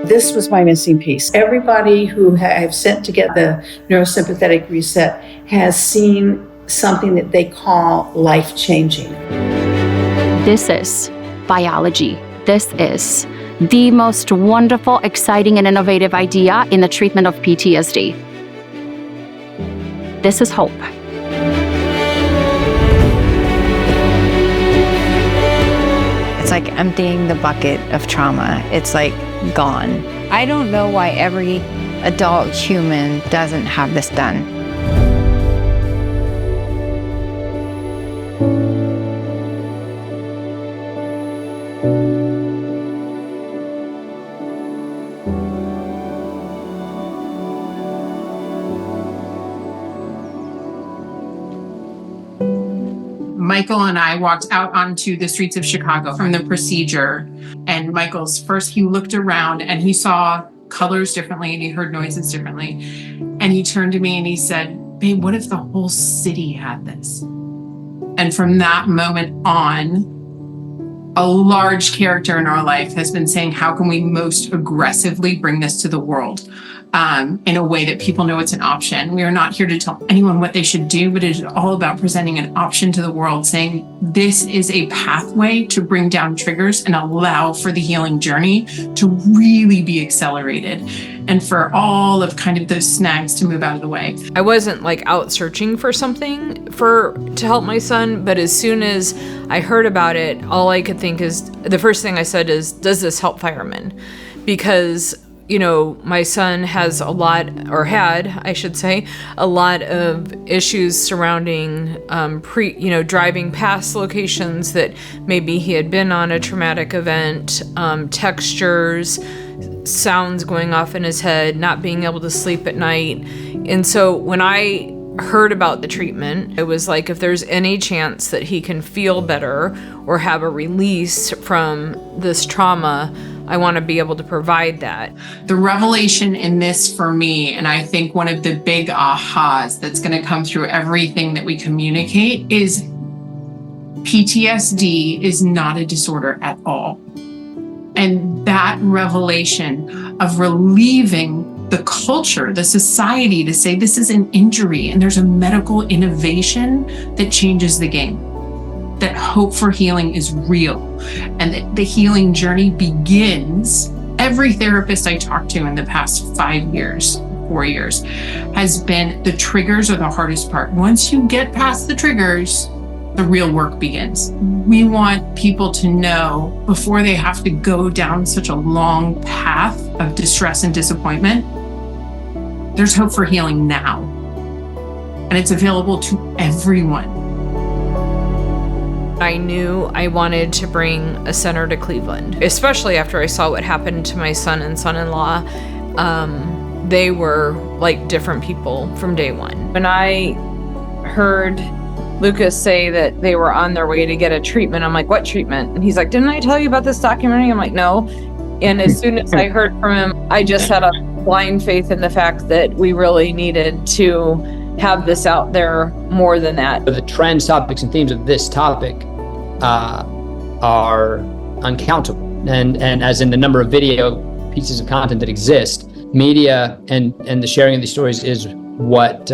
This was my missing piece. Everybody who I've sent to get the neurosympathetic reset has seen something that they call life-changing. This is biology. This is the most wonderful, exciting, and innovative idea in the treatment of PTSD. This is hope. It's like emptying the bucket of trauma. It's like gone. I don't know why every adult human doesn't have this done. Michael and I walked out onto the streets of Chicago from the procedure, and Michael's first, he looked around and he saw colors differently and he heard noises differently. And he turned to me and he said, "Babe, what if the whole city had this?" And from that moment on, a large character in our life has been saying, how can we most aggressively bring this to the world? In a way that people know it's an option. We are not here to tell anyone what they should do, but it is all about presenting an option to the world, saying this is a pathway to bring down triggers and allow for the healing journey to really be accelerated, and for all of kind of those snags to move out of the way. I wasn't like out searching for something to help my son, but as soon as I heard about it, all I could think is, the first thing I said is, does this help firemen? Because you know, my son has a lot of issues surrounding driving past locations that maybe he had been on a traumatic event, textures, sounds going off in his head, not being able to sleep at night. And so when I heard about the treatment, it was like, if there's any chance that he can feel better or have a release from this trauma, I want to be able to provide that. The revelation in this for me, and I think one of the big ahas that's going to come through everything that we communicate, is PTSD is not a disorder at all. And that revelation of relieving the culture, the society, to say this is an injury and there's a medical innovation that changes the game. That hope for healing is real, and that the healing journey begins. Every therapist I talked to in the past 4 years, has been the triggers are the hardest part. Once you get past the triggers, the real work begins. We want people to know before they have to go down such a long path of distress and disappointment, there's hope for healing now. And it's available to everyone. I knew I wanted to bring a center to Cleveland, especially after I saw what happened to my son and son-in-law. They were like different people from day one. When I heard Lucas say that they were on their way to get a treatment, I'm like, what treatment? And he's like, didn't I tell you about this documentary? I'm like, no. And as soon as I heard from him, I just had a blind faith in the fact that we really needed to have this out there more than that. The trends, topics, and themes of this topic are uncountable. And as in the number of video pieces of content that exist, media and the sharing of these stories is what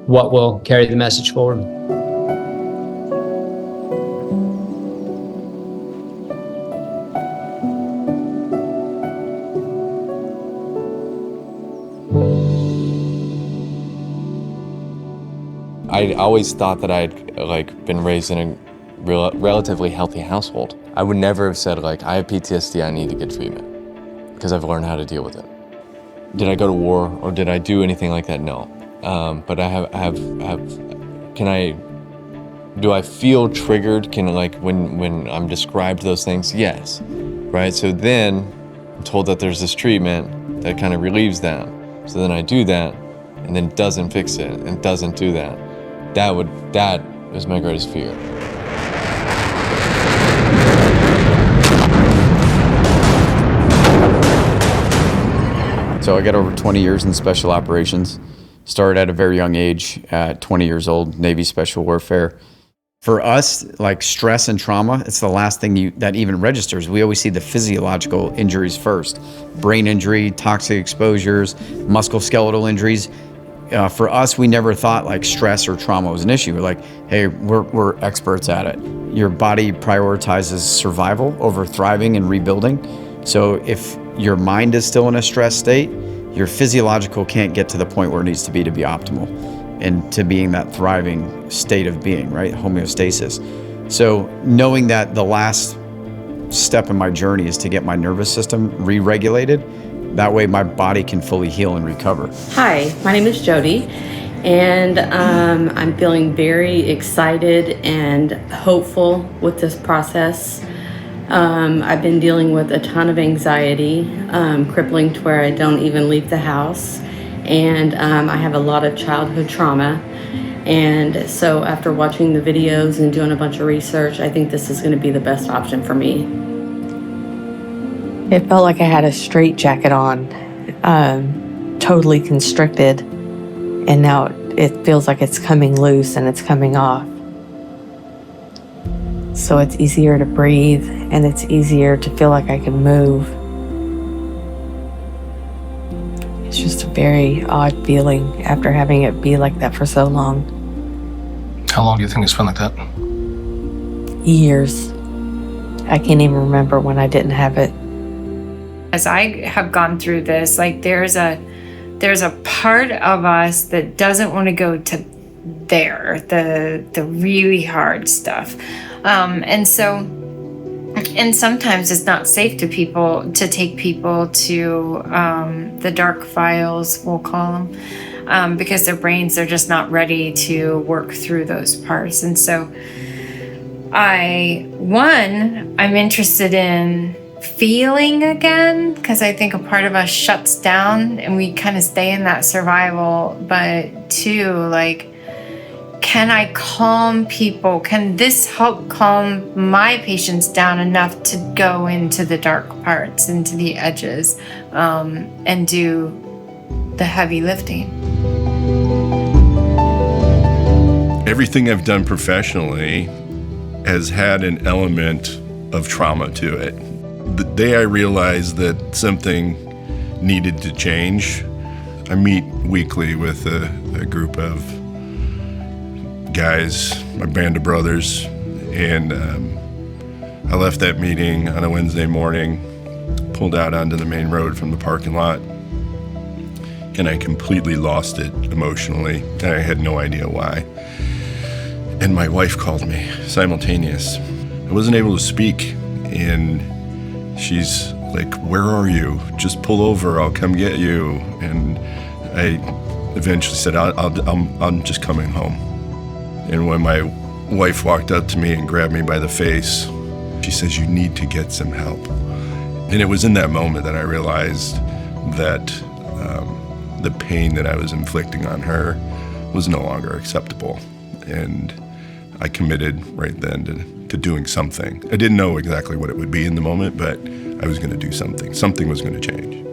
will carry the message forward. I always thought that I'd been raised in a relatively healthy household. I would never have said I have PTSD, I need to get treatment, because I've learned how to deal with it. Did I go to war or did I do anything like that? No. But do I feel triggered? When I'm described those things? Yes, right? So then I'm told that there's this treatment that kind of relieves that. So then I do that and then doesn't fix it and doesn't do that. That is my greatest fear. So I got over 20 years in special operations. Started at a very young age, at 20 years old, Navy Special Warfare. For us, like stress and trauma, it's the last thing that even registers. We always see the physiological injuries first. Brain injury, toxic exposures, musculoskeletal injuries. For us, we never thought like stress or trauma was an issue. We're like, hey, we're experts at it. Your body prioritizes survival over thriving and rebuilding. So if your mind is still in a stress state, your physiological can't get to the point where it needs to be optimal and to being that thriving state of being, right? Homeostasis. So knowing that the last step in my journey is to get my nervous system re-regulated, that way my body can fully heal and recover. Hi, my name is Jody, and I'm feeling very excited and hopeful with this process. I've been dealing with a ton of anxiety, crippling to where I don't even leave the house. And I have a lot of childhood trauma. And so after watching the videos and doing a bunch of research, I think this is going to be the best option for me. It felt like I had a straitjacket on, totally constricted. And now it feels like it's coming loose and it's coming off. So it's easier to breathe and it's easier to feel like I can move. It's just a very odd feeling after having it be like that for so long. How long do you think it's been like that? Years. I can't even remember when I didn't have it. As I have gone through this, like there's a part of us that doesn't want to go to the really hard stuff. And sometimes it's not safe to take people to the dark files, we'll call them, because their brains are just not ready to work through those parts. And so I'm interested in feeling again, because I think a part of us shuts down and we kind of stay in that survival. But two, like, can I calm people? Can this help calm my patients down enough to go into the dark parts, into the edges, and do the heavy lifting? Everything I've done professionally has had an element of trauma to it. The day I realized that something needed to change, I meet weekly with a group of guys, my band of brothers, and I left that meeting on a Wednesday morning, pulled out onto the main road from the parking lot, and I completely lost it emotionally, and I had no idea why. And my wife called me simultaneous. I wasn't able to speak, and she's like, "Where are you? Just pull over, I'll come get you." And I eventually said, I'm just coming home. And when my wife walked up to me and grabbed me by the face, she says, "You need to get some help." And it was in that moment that I realized that the pain that I was inflicting on her was no longer acceptable. And I committed right then to doing something. I didn't know exactly what it would be in the moment, but I was going to do something. Something was going to change.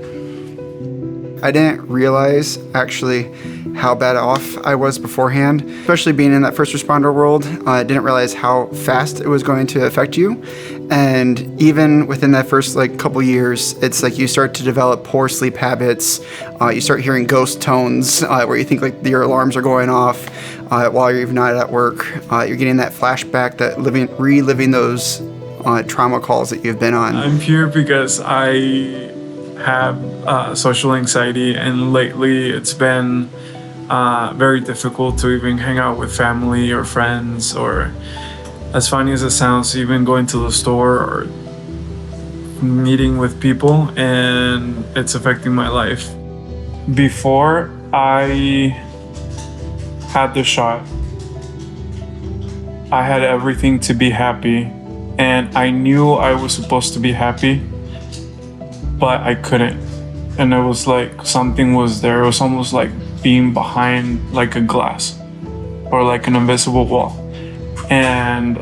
I didn't realize actually how bad off I was beforehand, especially being in that first responder world. I didn't realize how fast it was going to affect you. And even within that first couple years, it's like you start to develop poor sleep habits. You start hearing ghost tones where you think like your alarms are going off while you're even not at work. You're getting that flashback, that reliving those trauma calls that you've been on. I'm here because I have social anxiety, and lately it's been very difficult to even hang out with family or friends, or as funny as it sounds, even going to the store or meeting with people, and it's affecting my life. Before I had the shot, I had everything to be happy, and I knew I was supposed to be happy, but I couldn't. And it was like something was there. It was almost like being behind like a glass or like an invisible wall. And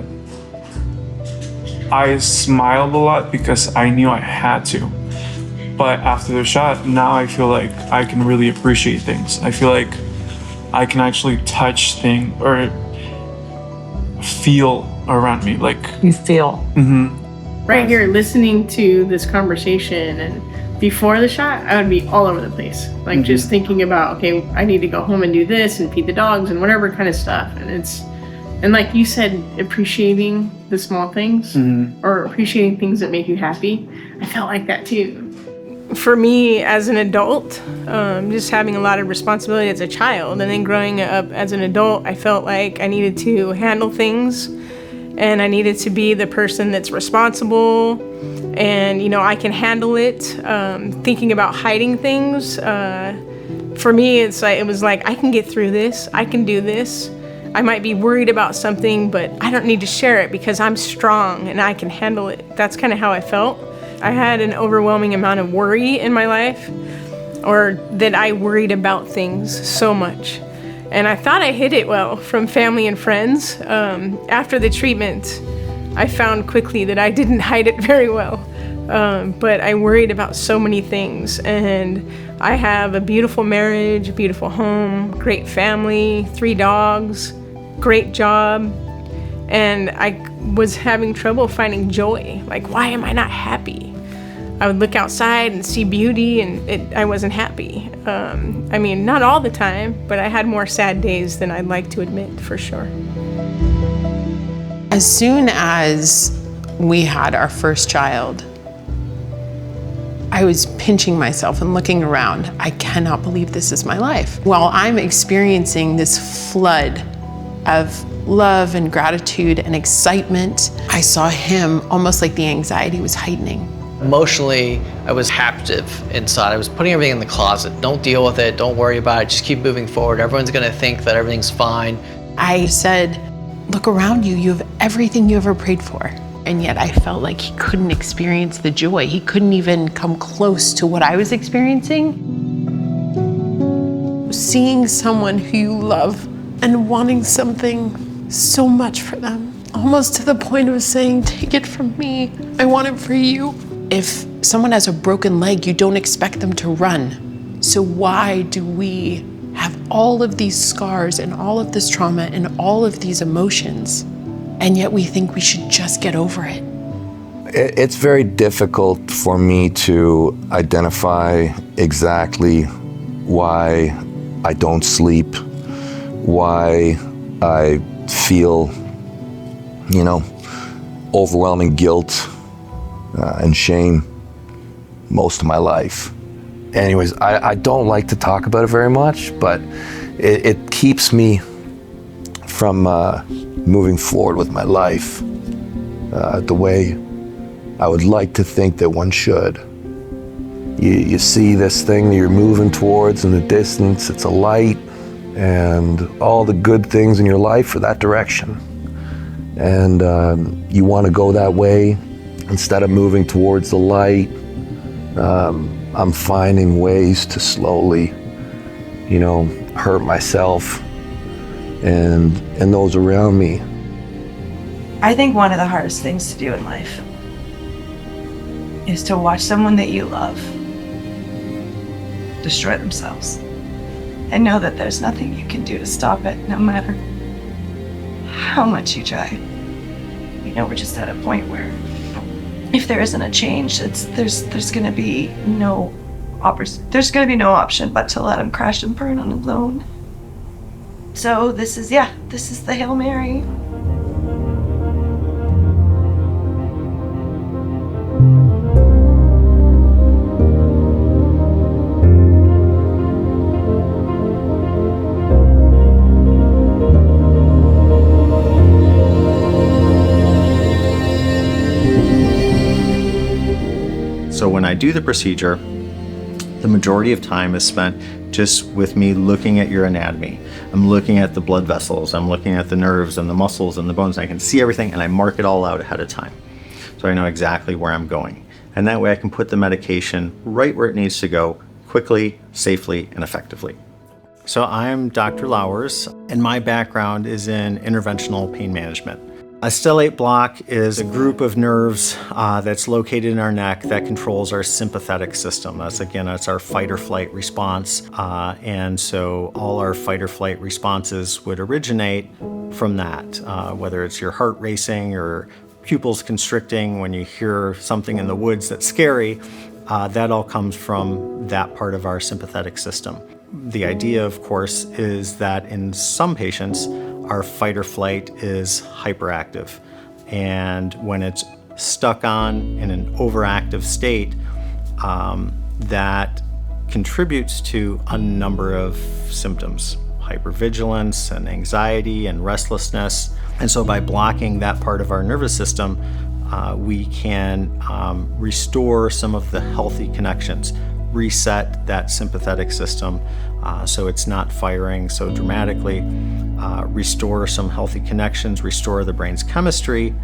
I smiled a lot because I knew I had to. But after the shot, now I feel like I can really appreciate things. I feel like I can actually touch things, or feel around me. Like You feel. Right here, listening to this conversation, and before the shot, I would be all over the place. Like just thinking about, okay, I need to go home and do this and feed the dogs and whatever kind of stuff. And like you said, appreciating the small things or appreciating things that make you happy. I felt like that too. For me, as an adult, just having a lot of responsibility as a child, and then growing up as an adult, I felt like I needed to handle things, and I needed to be the person that's responsible, and I can handle it. Thinking about hiding things, for me, it was like I can get through this. I can do this. I might be worried about something, but I don't need to share it because I'm strong and I can handle it. That's kind of how I felt. I had an overwhelming amount of worry in my life, or that I worried about things so much. And I thought I hid it well from family and friends. After the treatment, I found quickly that I didn't hide it very well. But I worried about so many things. And I have a beautiful marriage, a beautiful home, great family, 3 dogs, great job. And I was having trouble finding joy. Like, why am I not happy? I would look outside and see beauty, and I wasn't happy. I mean, not all the time, but I had more sad days than I'd like to admit, for sure. As soon as we had our first child, I was pinching myself and looking around. I cannot believe this is my life. While I'm experiencing this flood of love and gratitude and excitement, I saw him almost like the anxiety was heightening. Emotionally, I was captive inside. I was putting everything in the closet. Don't deal with it, don't worry about it, just keep moving forward. Everyone's gonna think that everything's fine. I said, look around you, you have everything you ever prayed for. And yet I felt like he couldn't experience the joy. He couldn't even come close to what I was experiencing. Seeing someone who you love and wanting something so much for them, almost to the point of saying, take it from me, I want it for you. If someone has a broken leg, you don't expect them to run. So why do we have all of these scars and all of this trauma and all of these emotions, and yet we think we should just get over it? It's very difficult for me to identify exactly why I don't sleep, why I feel, overwhelming guilt and shame most of my life. Anyways, I don't like to talk about it very much, but it keeps me from moving forward with my life the way I would like to think that one should. You see this thing that you're moving towards in the distance, it's a light, and all the good things in your life are that direction. And you want to go that way. Instead of moving towards the light, I'm finding ways to slowly, hurt myself and those around me. I think one of the hardest things to do in life is to watch someone that you love destroy themselves and know that there's nothing you can do to stop it, no matter how much you try. We're just at a point where if there isn't a change, there's going to be no option but to let him crash and burn on his own. So this is the Hail Mary. So when I do the procedure, the majority of time is spent just with me looking at your anatomy. I'm looking at the blood vessels, I'm looking at the nerves and the muscles and the bones. I can see everything and I mark it all out ahead of time. So I know exactly where I'm going. And that way I can put the medication right where it needs to go, quickly, safely, and effectively. So I'm Dr. Lowers, and my background is in interventional pain management. A stellate block is a group of nerves that's located in our neck that controls our sympathetic system. That's our fight or flight response. And so all our fight or flight responses would originate from that, whether it's your heart racing or pupils constricting when you hear something in the woods that's scary. That all comes from that part of our sympathetic system. The idea, of course, is that in some patients, our fight or flight is hyperactive. And when it's stuck on in an overactive state, that contributes to a number of symptoms, hypervigilance and anxiety and restlessness. And so by blocking that part of our nervous system, we can restore some of the healthy connections, reset that sympathetic system so it's not firing so dramatically, restore some healthy connections, restore the brain's chemistry,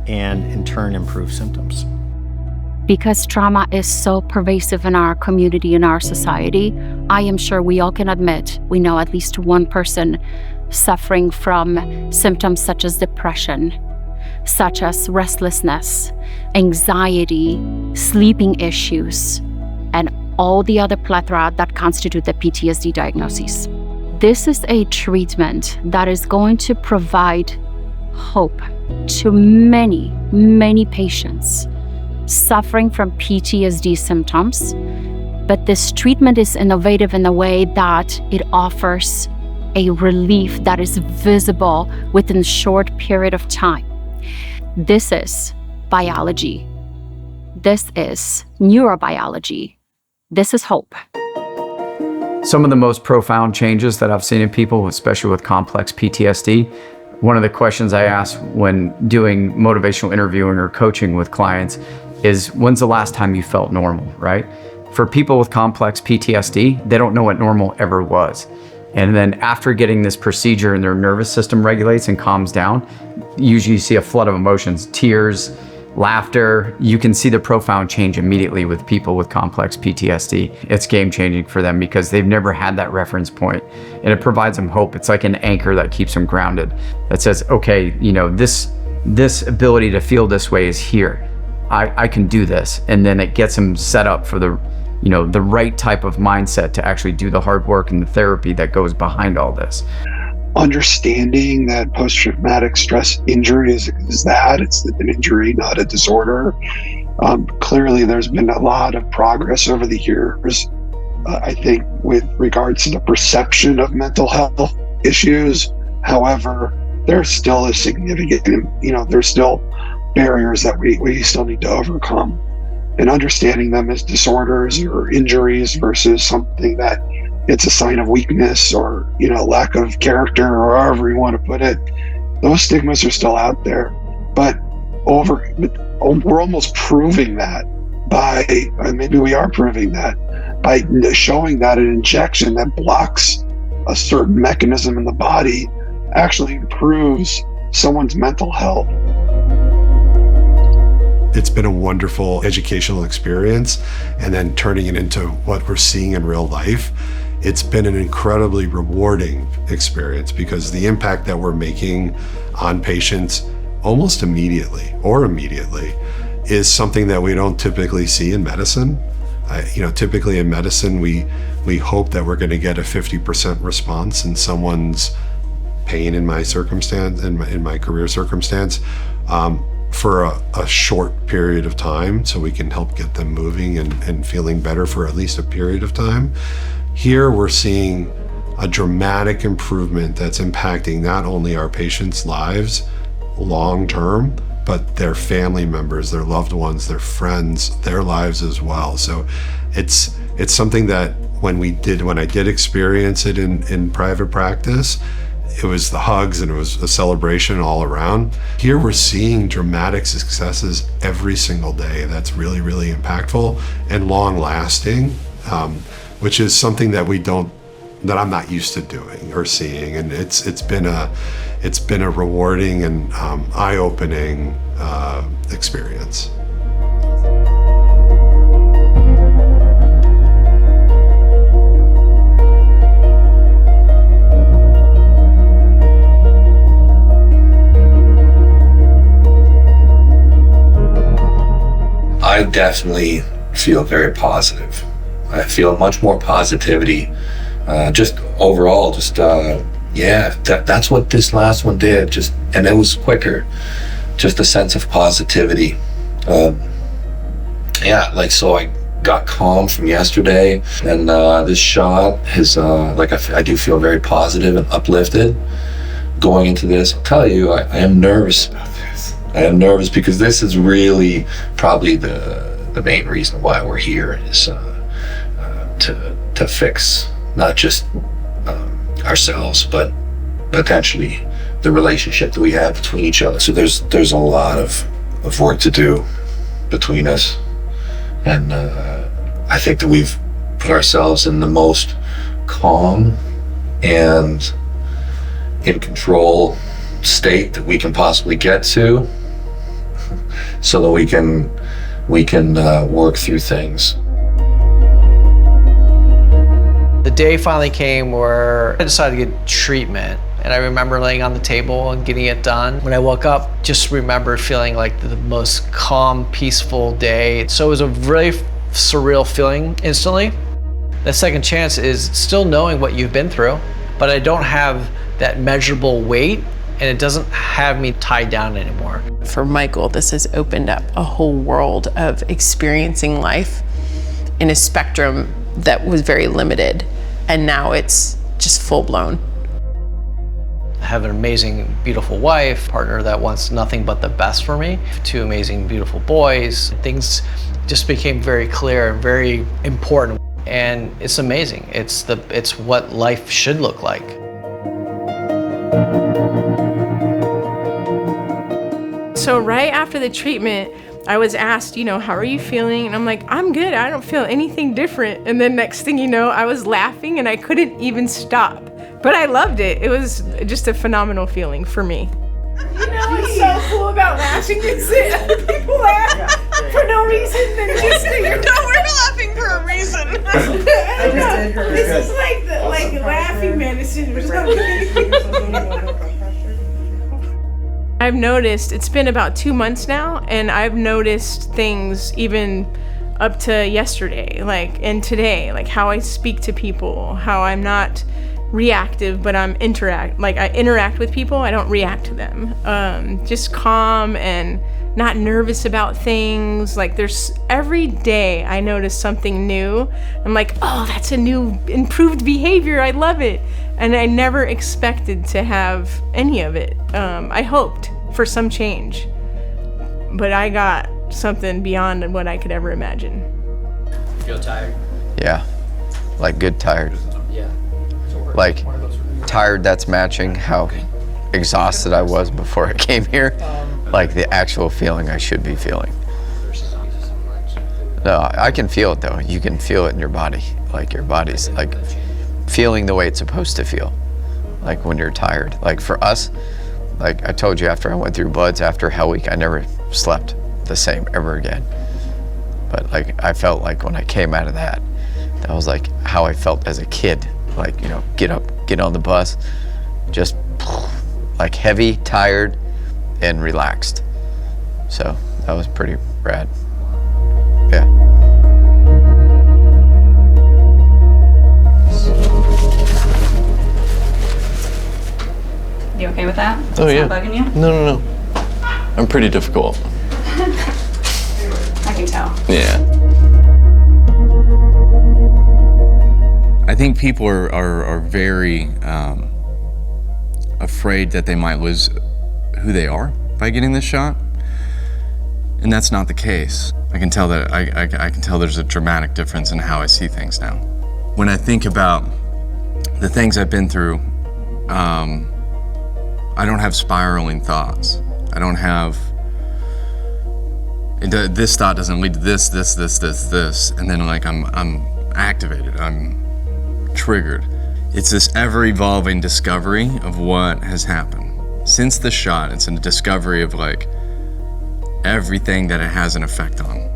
and in turn improve symptoms. Because trauma is so pervasive in our community, in our society, I am sure we all can admit we know at least one person suffering from symptoms such as depression, such as restlessness, anxiety, sleeping issues, and all the other plethora that constitute the PTSD diagnoses. This is a treatment that is going to provide hope to many, many patients suffering from PTSD symptoms, but this treatment is innovative in the way that it offers a relief that is visible within a short period of time. This is biology. This is neurobiology. This is hope. Some of the most profound changes that I've seen in people, especially with complex PTSD, one of the questions I ask when doing motivational interviewing or coaching with clients is, when's the last time you felt normal, right? For people with complex PTSD, they don't know what normal ever was. And then after getting this procedure and their nervous system regulates and calms down, usually you see a flood of emotions, tears, laughter. You can see the profound change immediately with people with complex PTSD. It's game changing for them because they've never had that reference point, and it provides them hope. It's like an anchor that keeps them grounded, that says, okay, this ability to feel this way is here. I can do this. And then it gets them set up for the right type of mindset to actually do the hard work and the therapy that goes behind all this. Understanding that post-traumatic stress injury is that it's an injury, not a disorder. Clearly, there's been a lot of progress over the years, I think, with regards to the perception of mental health issues. However, there's still a significant, there's still barriers that we still need to overcome. And understanding them as disorders or injuries versus something that it's a sign of weakness or, lack of character, or however you want to put it. Those stigmas are still out there, but we're almost proving that maybe we are proving that by showing that an injection that blocks a certain mechanism in the body actually improves someone's mental health. It's been a wonderful educational experience, and then turning it into what we're seeing in real life. It's been an incredibly rewarding experience because the impact that we're making on patients almost immediately is something that we don't typically see in medicine. Typically in medicine, we hope that we're going to get a 50% response in someone's pain in my circumstance, in my career circumstance, for a short period of time, so we can help get them moving and feeling better for at least a period of time. Here we're seeing a dramatic improvement that's impacting not only our patients' lives long term, but their family members, their loved ones, their friends, their lives as well. So it's something that when I did experience it in private practice, it was the hugs and it was a celebration all around. Here we're seeing dramatic successes every single day that's really, really impactful and long lasting, which is something that I'm not used to doing or seeing. And it's been a rewarding and eye-opening experience. I definitely feel very positive. I feel much more positivity, just overall, yeah, that's what this last one did. And it was quicker. Just a sense of positivity. Yeah, like, so I got calm from yesterday, and this shot has, I do feel very positive and uplifted going into this. I'll tell you, I am nervous about this. I am nervous because this is really probably the main reason why we're here, is to fix not just ourselves, but potentially the relationship that we have between each other. So there's a lot of work to do between us, and I think that we've put ourselves in the most calm and in control state that we can possibly get to, so that we can work through things. The day finally came where I decided to get treatment, and I remember laying on the table and getting it done. When I woke up, just remembered feeling like the most calm, peaceful day. So it was a really surreal feeling instantly. The second chance is still knowing what you've been through, but I don't have that measurable weight, and it doesn't have me tied down anymore. For Michael, this has opened up a whole world of experiencing life in a spectrum that was very limited, and now it's just full blown. I have an amazing, beautiful wife, partner that wants nothing but the best for me, 2 amazing, beautiful boys. Things just became very clear and very important, and it's amazing. It's what life should look like. So right after the treatment, I was asked, how are you feeling? And I'm like, I'm good. I don't feel anything different. And then next thing you know, I was laughing and I couldn't even stop. But I loved it. It was just a phenomenal feeling for me. What's so cool about laughing is that other people laugh for no reason. We're laughing for a reason. I know. This is like laughing medicine or something. I've noticed, it's been about 2 months now, and I've noticed things even up to yesterday, and today, how I speak to people, how I'm not reactive, but I interact with people, I don't react to them. Just calm and not nervous about things. There's every day I notice something new. I'm like, oh, that's a new improved behavior. I love it. And I never expected to have any of it. I hoped for some change, but I got something beyond what I could ever imagine. Feel tired? Yeah, good tired. Yeah. Tired that's matching how exhausted I was before I came here. The actual feeling I should be feeling. No, I can feel it though. You can feel it in your body. Your body's feeling the way it's supposed to feel. When you're tired. For us, I told you after I went through bloods, after Hell Week, I never slept the same ever again. But I felt when I came out of that was how I felt as a kid. Get up, get on the bus, just heavy, tired, and relaxed. So that was pretty rad. Yeah. You okay with that? Oh, yeah. It's not bugging you? No. I'm pretty difficult. I can tell. Yeah. I think people are very afraid that they might lose who they are by getting this shot, and that's not the case. I can tell that I can tell there's a dramatic difference in how I see things now. When I think about the things I've been through, I don't have spiraling thoughts. I don't have, this thought doesn't lead to this, and then I'm activated, I'm triggered. It's this ever-evolving discovery of what has happened. Since the shot, it's a discovery of everything that it has an effect on.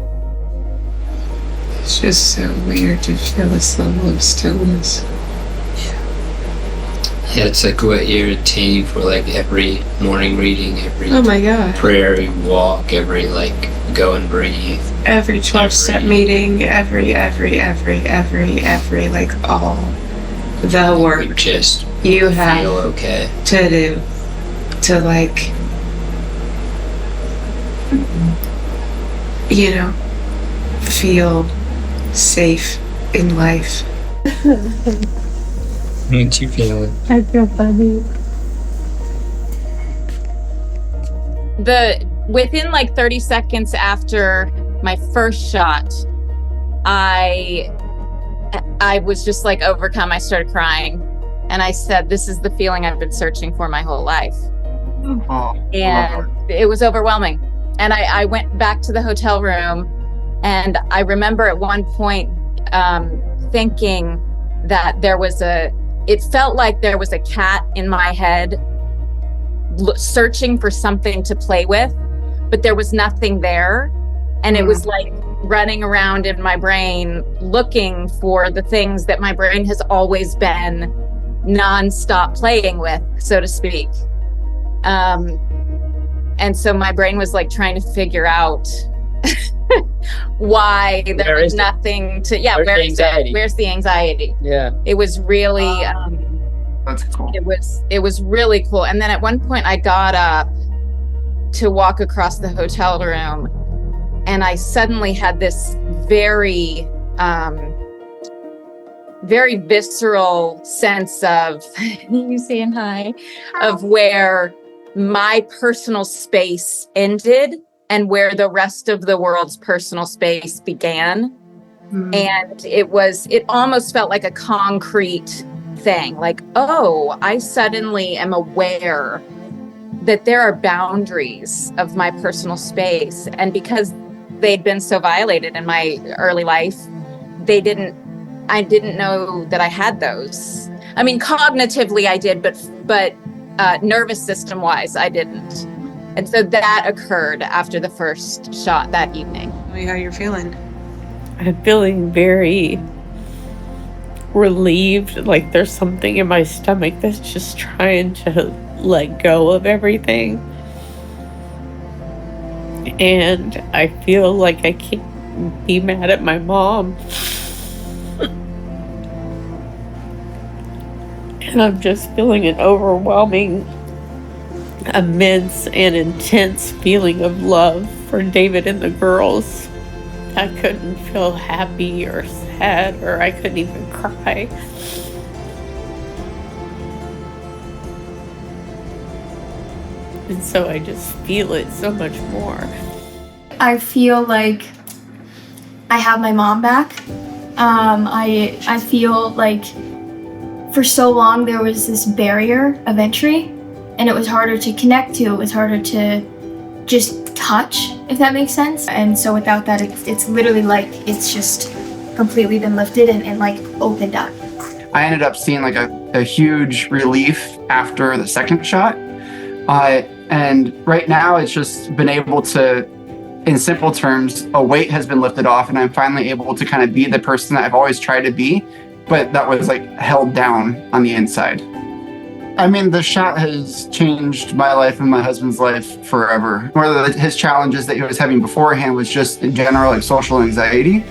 It's just so weird to feel this level of stillness. Yeah, it's what you're attaining for every morning reading, every Oh my God. prayer you walk, every go and breathe. Every 12-step meeting, every all the work. Just you have feel okay. to do to like, you know, feel safe in life. What you feeling? I feel funny. Within like 30 seconds after my first shot, I was just like overcome. I started crying and I said, this is the feeling I've been searching for my whole life. And it was overwhelming. And I went back to the hotel room, and I remember at one point thinking that it felt like there was a cat in my head searching for something to play with, but there was nothing there. And it was like running around in my brain looking for the things that my brain has always been nonstop playing with, so to speak. And so my brain was like trying to figure out why there was nothing to, where's the anxiety? Yeah. It was really, that's cool. It was really cool. And then at one point I got up to walk across the hotel room, and I suddenly had this very, very visceral sense of, you saying hi, of where my personal space ended and where the rest of the world's personal space began. And it almost felt like a concrete thing, like, oh, I suddenly am aware that there are boundaries of my personal space. And because they'd been so violated in my early life, I didn't know that I had those. I mean, cognitively I did, but nervous system wise, I didn't. And so that occurred after the first shot that evening. How you're feeling? I'm feeling very relieved, like there's something in my stomach that's just trying to let go of everything. And I feel like I can't be mad at my mom. And I'm just feeling an overwhelming, immense and intense feeling of love for David and the girls. I couldn't feel happy or sad, or I couldn't even cry. And so I just feel it so much more. I feel like I have my mom back. I feel like for so long there was this barrier of entry, and it was harder to connect to, it was harder to just touch, if that makes sense. And so without that, it's literally like it's just completely been lifted and like opened up. I ended up seeing like a huge relief after the second shot. And right now it's just been able to, in simple terms, a weight has been lifted off, and I'm finally able to kind of be the person that I've always tried to be, but that was like held down on the inside. I mean, the shot has changed my life and my husband's life forever. One of his challenges that he was having beforehand was just in general, like social anxiety.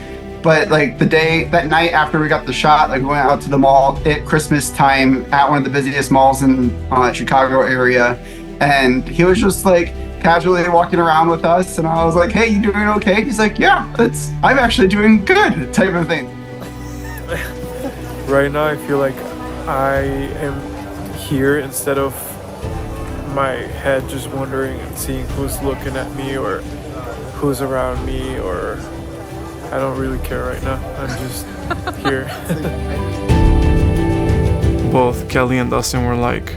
But like that night after we got the shot, like we went out to the mall at Christmas time at one of the busiest malls in Chicago area. And he was just like casually walking around with us. And I was like, hey, you doing okay? He's like, yeah, I'm actually doing good, type of thing. Right now, I feel like I am here instead of my head just wandering and seeing who's looking at me or who's around me, or I don't really care right now. I'm just here. Both Kelly and Dustin were like,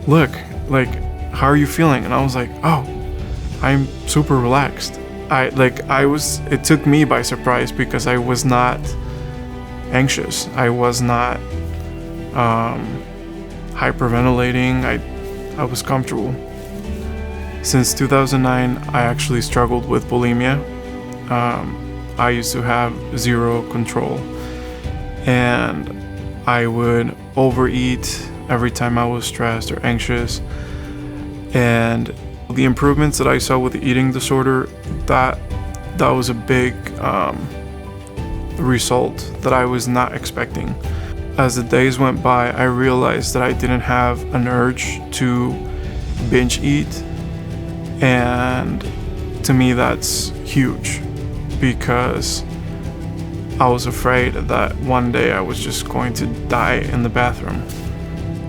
look, like, how are you feeling? And I was like, oh, I'm super relaxed. It took me by surprise because I was not anxious. I was not hyperventilating. I was comfortable. Since 2009, I actually struggled with bulimia. I used to have zero control, and I would overeat every time I was stressed or anxious. And the improvements that I saw with the eating disorder, that was a big result that I was not expecting. As the days went by, I realized that I didn't have an urge to binge eat. And to me, that's huge, because I was afraid that one day I was just going to die in the bathroom.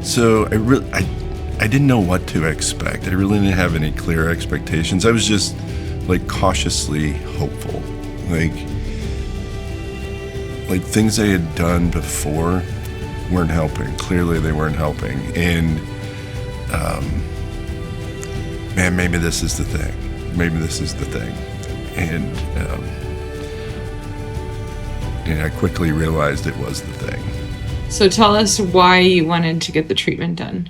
So I didn't know what to expect. I really didn't have any clear expectations. I was just like cautiously hopeful. Like things I had done before weren't helping. Clearly they weren't helping. And man, maybe this is the thing. Maybe this is the thing. And I quickly realized it was the thing. So tell us why you wanted to get the treatment done.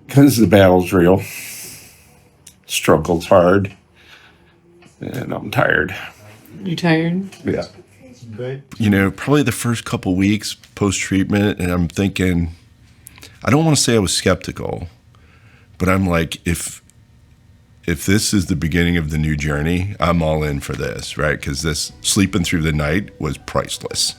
Because the battle's real. Struggle's hard. And I'm tired. You tired? Yeah. You know, probably the first couple weeks post-treatment, and I'm thinking, I don't want to say I was skeptical, but I'm like, if this is the beginning of the new journey, I'm all in for this, right? Because this sleeping through the night was priceless.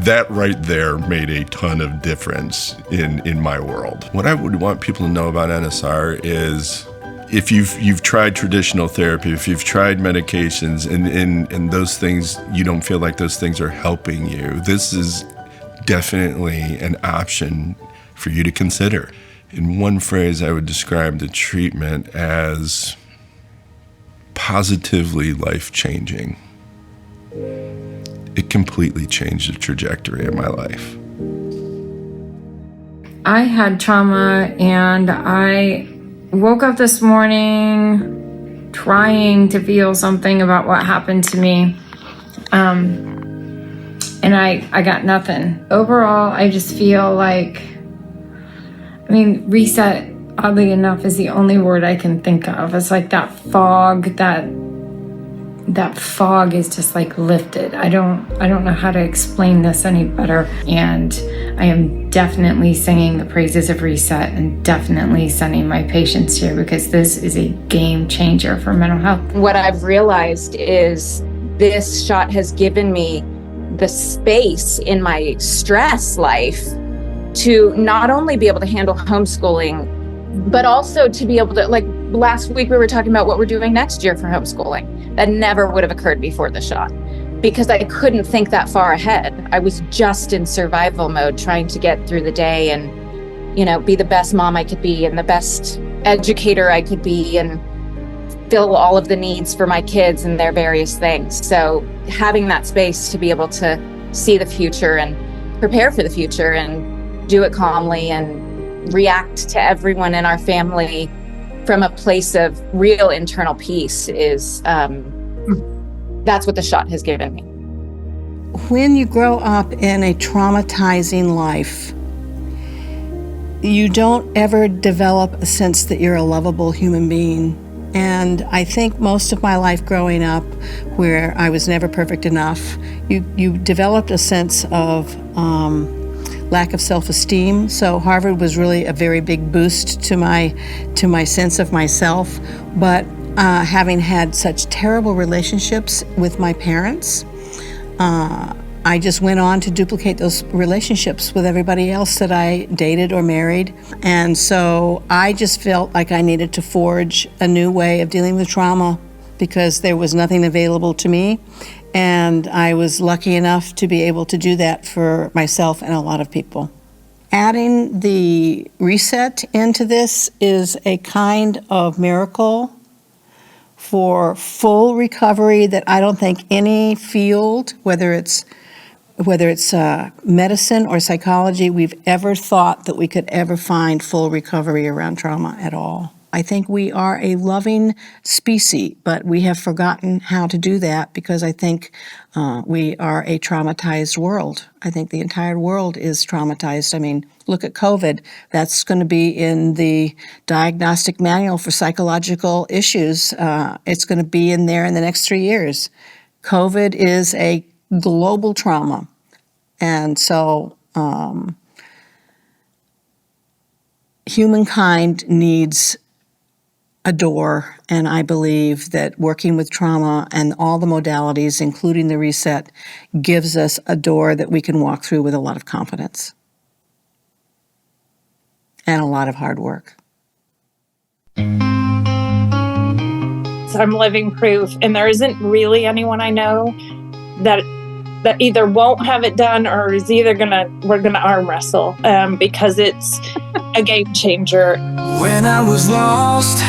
That right there made a ton of difference in my world. What I would want people to know about NSR is, if you've tried traditional therapy, if you've tried medications, and those things, you don't feel like those things are helping you, this is definitely an option for you to consider. In one phrase, I would describe the treatment as positively life-changing. It completely changed the trajectory of my life. I had trauma, and I woke up this morning trying to feel something about what happened to me. And I got nothing. Overall, I just feel like, reset, oddly enough, is the only word I can think of. It's like that fog, that fog is just like lifted. I don't know how to explain this any better. And I am definitely singing the praises of Reset, and definitely sending my patients here, because this is a game changer for mental health. What I've realized is this shot has given me the space in my stress life to not only be able to handle homeschooling, but also to be able to, like last week we were talking about what we're doing next year for homeschooling. That never would have occurred before the shot, because I couldn't think that far ahead. I was just in survival mode, trying to get through the day and, be the best mom I could be and the best educator I could be, and fill all of the needs for my kids and their various things. So having that space to be able to see the future and prepare for the future and do it calmly and react to everyone in our family from a place of real internal peace is, that's what the shot has given me. When you grow up in a traumatizing life, you don't ever develop a sense that you're a lovable human being. And I think most of my life growing up, where I was never perfect enough, you developed a sense of lack of self-esteem. So Harvard was really a very big boost to my sense of myself. But having had such terrible relationships with my parents, I just went on to duplicate those relationships with everybody else that I dated or married. And so I just felt like I needed to forge a new way of dealing with trauma, because there was nothing available to me. And I was lucky enough to be able to do that for myself and a lot of people. Adding the Reset into this is a kind of miracle for full recovery that I don't think any field, whether it's medicine or psychology, we've ever thought that we could ever find full recovery around trauma at all. I think we are a loving species, but we have forgotten how to do that because I think we are a traumatized world. I think the entire world is traumatized. I mean, look at COVID. That's going to be in the diagnostic manual for psychological issues. It's going to be in there in the next 3 years. COVID is a global trauma. And so humankind needs a door, and I believe that working with trauma and all the modalities, including the reset, gives us a door that we can walk through with a lot of confidence and a lot of hard work. So I'm living proof, and there isn't really anyone I know that either won't have it done or is either we're gonna arm wrestle because it's a game changer. When I was lost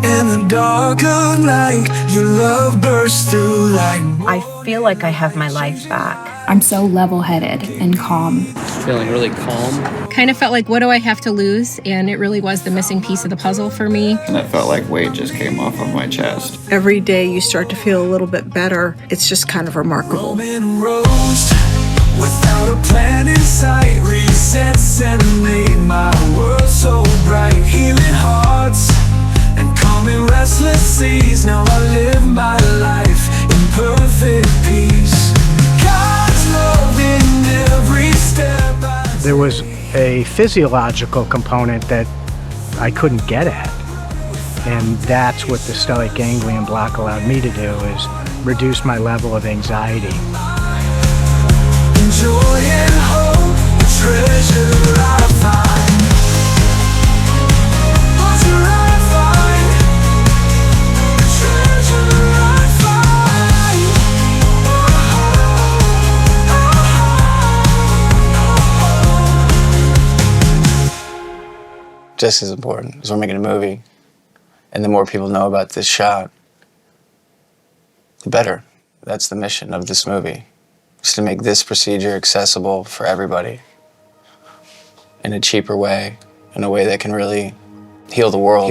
in the dark of night, your love burst through like... I feel like I have my life back. I'm so level-headed and calm. Feeling really calm. Kind of felt like, what do I have to lose? And it really was the missing piece of the puzzle for me. And it felt like weight just came off of my chest. Every day you start to feel a little bit better. It's just kind of remarkable. Rose, without a plan in sight, resets and made my world so bright. Healing hearts and calming restless seas. Now I live my life in perfect peace. God's love in every step. There was a physiological component that I couldn't get at. And that's what the stellate ganglion block allowed me to do, is reduce my level of anxiety. Joy and hope, the treasure I find. Treasure I find. Treasure I find. Just as important as we're making a movie, and the more people know about this shot, the better. That's the mission of this movie. Is to make this procedure accessible for everybody in a cheaper way, in a way that can really heal the world.